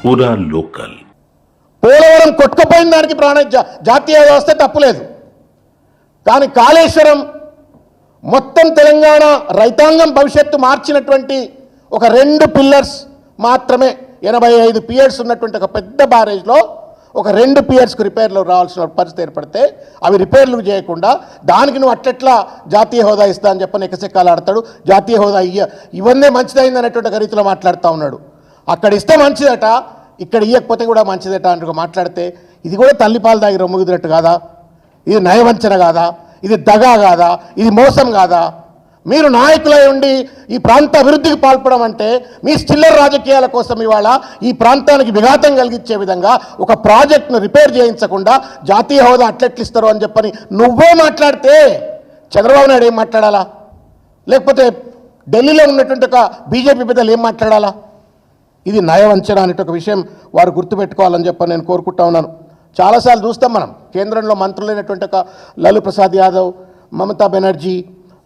पूरा लोकल। పోలవరం కొట్టుకుపోయిన దానికి జాతీయ వ్యవస్థ తప్పులేదు, కానీ కాళేశ్వరం మొత్తం తెలంగాణ రైతాంగం భవిష్యత్తు మార్చినటువంటి ఒక 2 పిల్లర్స్ మాత్రమే 85 పియర్స్ ఉన్నటువంటి ఒక పెద్ద బ్యారేజ్లో ఒక 2 పియర్స్కు రిపేర్లు రావాల్సిన పరిస్థితి ఏర్పడితే అవి రిపేర్లు చేయకుండా దానికి నువ్వు అట్లెట్లా జాతీయ హోదా ఇస్తా అని చెప్పని ఎకసెక్కాలు ఆడతాడు. జాతీయ హోదా ఇవన్నీ మంచిదైంది అనేటువంటి రీతిలో మాట్లాడుతూ ఉన్నాడు. అక్కడ ఇస్తే మంచిదట, ఇక్కడ ఇవ్వకపోతే కూడా మంచిదట అంటూ మాట్లాడితే ఇది కూడా తల్లిపాలు దాగి రొమ్ముగుదినట్టు కాదా? ఇది నయవంచన కాదా? ఇది దగా కాదా? ఇది మోసం కాదా? మీరు నాయకులై ఉండి ఈ ప్రాంత అభివృద్ధికి పాల్పడడం అంటే మీ స్టిల్లర్ రాజకీయాల కోసం ఇవాళ ఈ ప్రాంతానికి విఘాతం కలిగించే విధంగా ఒక ప్రాజెక్ట్ను రిపేర్ చేయించకుండా జాతీయ హోదా అట్లెట్లు ఇస్తారు అని చెప్పని నువ్వే మాట్లాడితే చంద్రబాబు నాయుడు ఏం మాట్లాడాలా? లేకపోతే ఢిల్లీలో ఉన్నటువంటి ఒక బీజేపీ పెద్దలు ఏం మాట్లాడాలా? ఇది నయవంచన అనేట ఒక విషయం వారు గుర్తుపెట్టుకోవాలని చెప్పని నేను కోరుకుంటా ఉన్నాను. చాలాసార్లు చూస్తాం మనం, కేంద్రంలో మంత్రులైనటువంటి ఒక లలూ ప్రసాద్ యాదవ్, మమతా బెనర్జీ,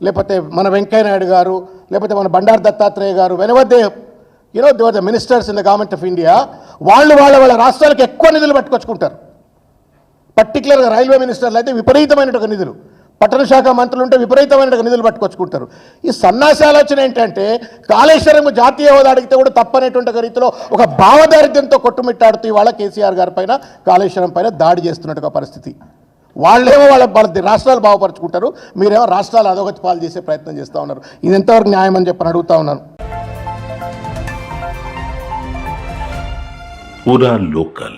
లేకపోతే మన వెంకయ్య నాయుడు గారు, లేకపోతే మన బండారు దత్తాత్రేయ గారు, వెనవద్దే they were the ministers in the government of India, వాళ్ళ రాష్ట్రాలకు ఎక్కువ నిధులు పట్టుకొచ్చుకుంటారు. పర్టికులర్గా రైల్వే మినిస్టర్లు అయితే విపరీతమైన నిధులు, పట్టణ శాఖ మంత్రులు ఉంటే విపరీతమైన నిధులు పట్టుకొచ్చుకుంటారు. ఈ సన్నాసి ఆలోచన ఏంటంటే కాళేశ్వరం జాతీయ హోదా అడిగితే కూడా తప్పనేటువంటి రీతిలో ఒక భావదారిద్ర్యంతో కొట్టుమిట్టాడుతూ ఇవాళ కేసీఆర్ గారి పైన కాళేశ్వరం పైన దాడి చేస్తున్నట్టుగా పరిస్థితి. వాళ్ళేమో వాళ్ళ రాష్ట్రాలు బాగుపరుచుకుంటారు, మీరేమో రాష్ట్రాలు అధోగతి పాలు చేసే ప్రయత్నం చేస్తూ ఉన్నారు. ఇది ఎంతవరకు న్యాయం అని చెప్పని అడుగుతా ఉన్నాను. पूरा लोकल।